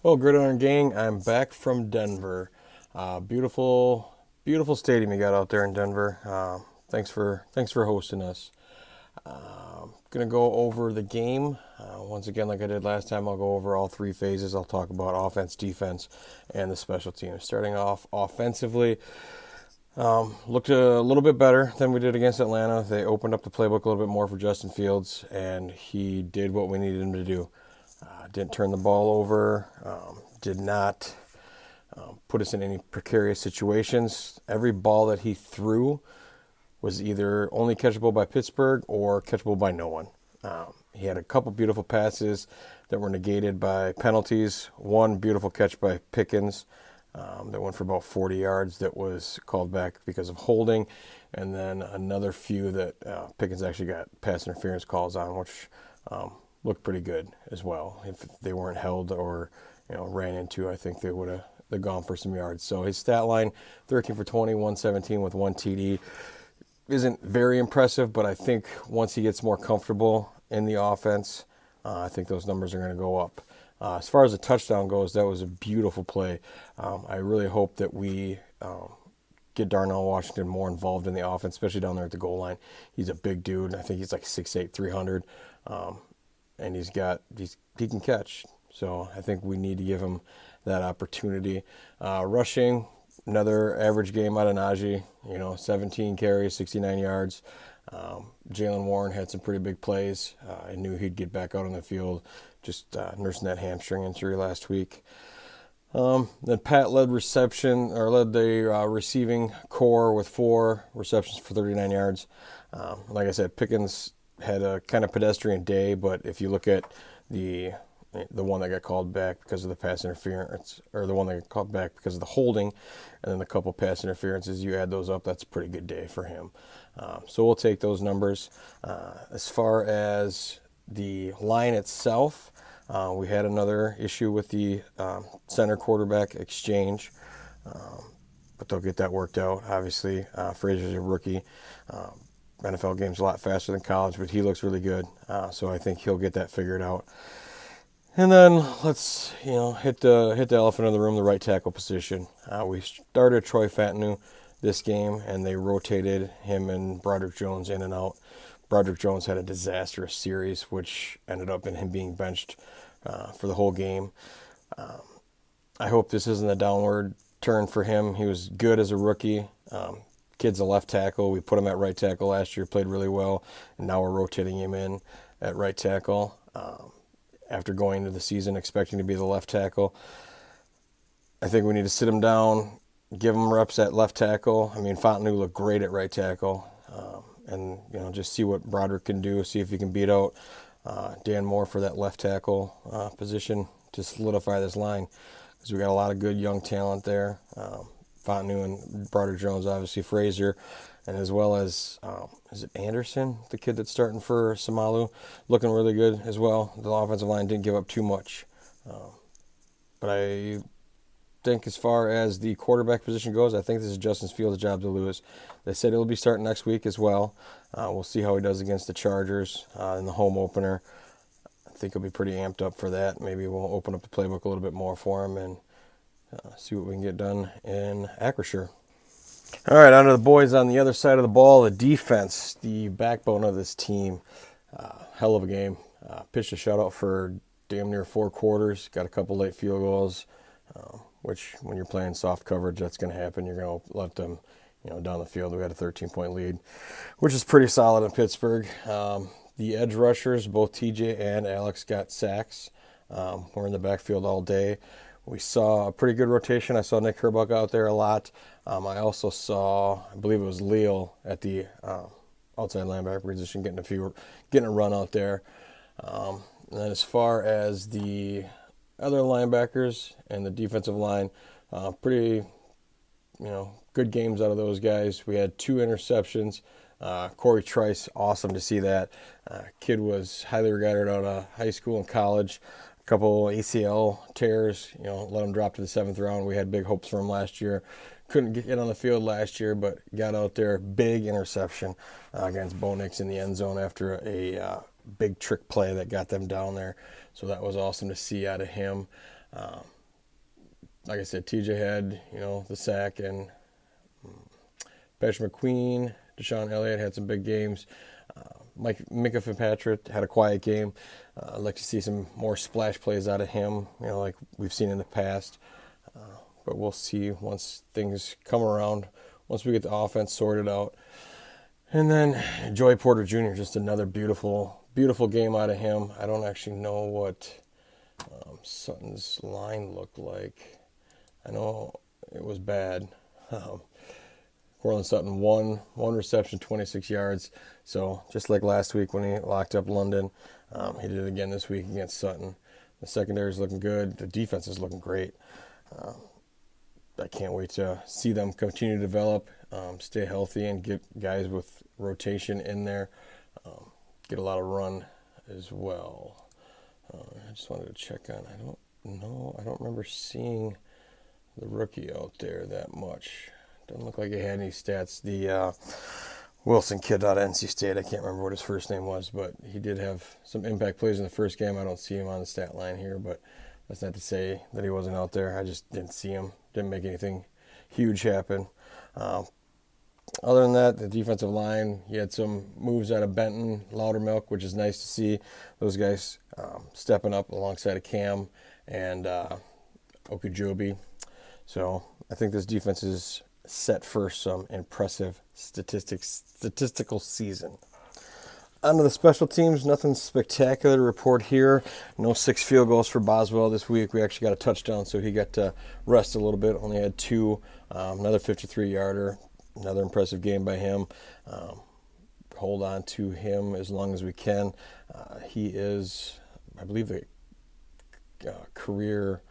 Well, Gridiron Gang, I'm back from Denver. Beautiful, beautiful stadium you got out there in Denver. Thanks for hosting us. Gonna go over the game once again, like I did last time. I'll go over all three phases. I'll talk about offense, defense, and the special teams. Starting off offensively, looked a little bit better than we did against Atlanta. They opened up the playbook a little bit more for Justin Fields, and he did what we needed him to do. Didn't turn the ball over. Did not put us in any precarious situations. Every ball that he threw was either only catchable by Pittsburgh or catchable by no one. He had a couple beautiful passes that were negated by penalties. One beautiful catch by Pickens that went for about 40 yards that was called back because of holding. And then another few that Pickens actually got pass interference calls on, which looked pretty good as well. If they weren't held or ran into, I think they would have gone for some yards. So his stat line, 13 for 20, 117 with one TD. Isn't very impressive, but I think once he gets more comfortable in the offense, I think those numbers are going to go up. As far as the touchdown goes, that was a beautiful play. I really hope that we get Darnell Washington more involved in the offense, especially down there at the goal line. He's a big dude. I think he's like 6'8", 300, and he can catch. So I think we need to give him that opportunity. Rushing, another average game out of Najee. 17 carries, 69 yards. Jalen Warren had some pretty big plays. I knew he'd get back out on the field, just nursing that hamstring injury last week. Then Pat led the receiving core with 4 receptions for 39 yards. Like I said, Pickens had a kind of pedestrian day, but if you look at the one that got called back because of the pass interference, or the one that got called back because of the holding, and then the couple pass interferences, you add those up, that's a pretty good day for him. So we'll take those numbers. As far as the line itself, we had another issue with the center quarterback exchange, but they'll get that worked out. Obviously, Frazier's a rookie. NFL game's a lot faster than college, but he looks really good. So I think he'll get that figured out. And then let's hit the elephant in the room, the right tackle position. We started Troy Fattanu this game, and they rotated him and Broderick Jones in and out. Broderick Jones had a disastrous series, which ended up in him being benched for the whole game. I hope this isn't a downward turn for him. He was good as a rookie. Kid's a left tackle. We put him at right tackle last year, played really well, and now we're rotating him in at right tackle. After going into the season expecting to be the left tackle, I think we need to sit him down, give him reps at left tackle. I mean, Fontenot looked great at right tackle, and just see what Broderick can do, see if he can beat out Dan Moore for that left tackle position to solidify this line, because we got a lot of good young talent there. Fontenot and Broderick Jones, obviously Frazier, and as well as, is it Anderson, the kid that's starting for Samalu, looking really good as well. The offensive line didn't give up too much. But I think as far as the quarterback position goes, I think this is Justin Fields' job to lose. They said he'll be starting next week as well. We'll see how he does against the Chargers in the home opener. I think he'll be pretty amped up for that. Maybe we'll open up the playbook a little bit more for him and see what we can get done in Acrisure. All right, on to the boys on the other side of the ball, the defense, the backbone of this team. Hell of a game. Pitched a shutout for damn near 4 quarters. Got a couple late field goals, which when you're playing soft coverage, that's going to happen. You're going to let them, down the field. We had a 13-point lead, which is pretty solid in Pittsburgh. The edge rushers, both TJ and Alex, got sacks. We're in the backfield all day. We saw a pretty good rotation. I saw Nick Herbuck out there a lot. I also saw, I believe it was Leal at the outside linebacker position getting a run out there. And then as far as the other linebackers and the defensive line, pretty, good games out of those guys. We had 2 interceptions. Corey Trice, awesome to see that. Kid was highly regarded out of high school and college. A couple ACL tears, let him drop to the 7th round. We had big hopes for him last year. Couldn't get on the field last year, but got out there. Big interception against Bo Nix in the end zone after a big trick play that got them down there. So that was awesome to see out of him. Like I said, TJ had, the sack, and Patrick McQueen, Deshaun Elliott had some big games. Micah Fitzpatrick had a quiet game. I'd like to see some more splash plays out of him, like we've seen in the past. But we'll see once things come around, once we get the offense sorted out. And then Joey Porter Jr., just another beautiful, beautiful game out of him. I don't actually know what Sutton's line looked like. I know it was bad. Cortland Sutton, one reception, 26 yards. So just like last week when he locked up London, he did it again this week against Sutton. The secondary is looking good. The defense is looking great. I can't wait to see them continue to develop, stay healthy, and get guys with rotation in there. Get a lot of run as well. I just wanted to check on. I don't know. I don't remember seeing the rookie out there that much. Doesn't look like he had any stats. The Wilson kid out of NC State, I can't remember what his first name was, but he did have some impact plays in the first game. I don't see him on the stat line here, but that's not to say that he wasn't out there. I just didn't see him. Didn't make anything huge happen. Other than that, the defensive line, he had some moves out of Benton, Loudermilk, which is nice to see. Those guys stepping up alongside of Cam and Okujobi. So I think this defense is set for some impressive statistical season. On to the special teams, nothing spectacular to report here. No 6 field goals for Boswell this week. We actually got a touchdown, so he got to rest a little bit. Only had 2. Another 53-yarder. Another impressive game by him. Hold on to him as long as we can. He is, I believe, the career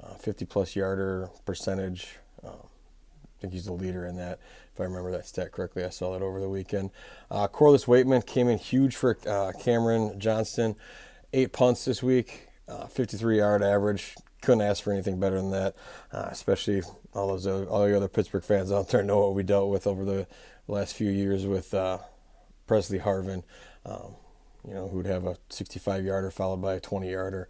50-plus yarder percentage. I think he's the leader in that, if I remember that stat correctly. I saw that over the weekend. Corliss Waitman came in huge for Cameron Johnston. 8 punts this week, 53-yard average. Couldn't ask for anything better than that, especially all the other Pittsburgh fans out there know what we dealt with over the last few years with Presley Harvin, who'd have a 65-yarder followed by a 20-yarder.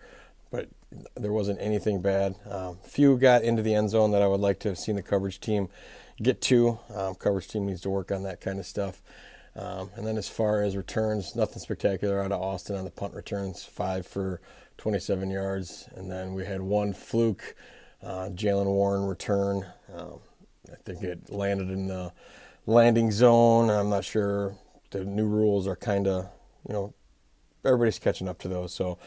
But there wasn't anything bad. Few got into the end zone that I would like to have seen the coverage team get to. Coverage team needs to work on that kind of stuff. And then as far as returns, nothing spectacular out of Austin on the punt returns. 5 for 27 yards. And then we had 1 fluke Jalen Warren return. I think it landed in the landing zone. I'm not sure. The new rules are kind of, everybody's catching up to those. So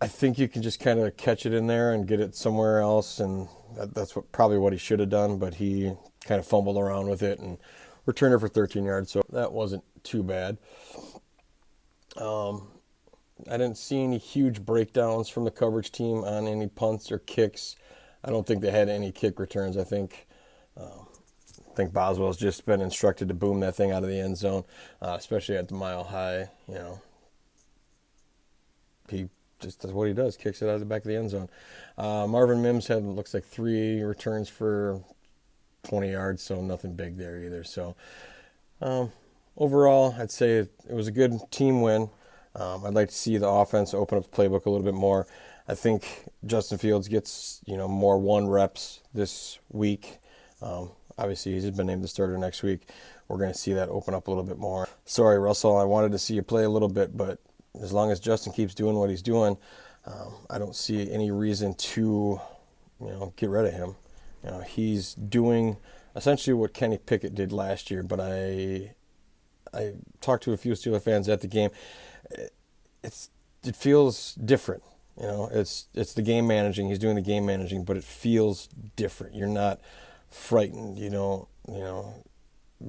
I think you can just kind of catch it in there and get it somewhere else, and that's probably what he should have done, but he kind of fumbled around with it and returned it for 13 yards, so that wasn't too bad. I didn't see any huge breakdowns from the coverage team on any punts or kicks. I don't think they had any kick returns. I think Boswell's just been instructed to boom that thing out of the end zone, especially at the mile high. He just does what he does, kicks it out of the back of the end zone. Marvin Mims had, looks like 3 returns for 20 yards, so nothing big there either. So overall, I'd say it was a good team win. I'd like to see the offense open up the playbook a little bit more. I think Justin Fields gets more 1 reps this week. Obviously, he's been named the starter next week. We're going to see that open up a little bit more. Sorry, Russell, I wanted to see you play a little bit, but as long as Justin keeps doing what he's doing, I don't see any reason to, get rid of him. He's doing essentially what Kenny Pickett did last year, but I talked to a few Steelers fans at the game. It feels different. It's the game managing. He's doing the game managing, but it feels different. You're not frightened.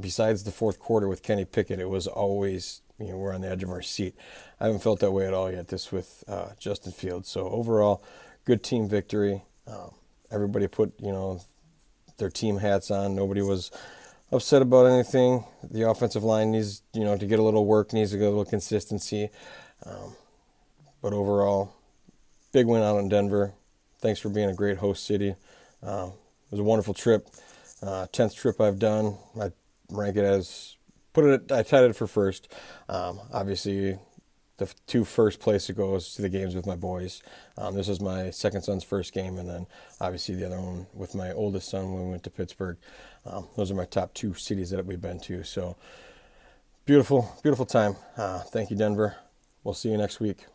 Besides the fourth quarter with Kenny Pickett, it was always, we're on the edge of our seat. I haven't felt that way at all yet, this with Justin Fields. So overall, good team victory. Everybody put, their team hats on. Nobody was upset about anything. The offensive line needs, to get a little work, needs to get a little consistency. But overall, big win out in Denver. Thanks for being a great host city. It was a wonderful trip. 10th trip I've done. I rank it as, I tied it for first. Obviously, the two first place that goes to the games with my boys. This was my second son's first game, and then obviously the other one with my oldest son when we went to Pittsburgh. Those are my top two cities that we've been to. So beautiful, beautiful time. Thank you, Denver. We'll see you next week.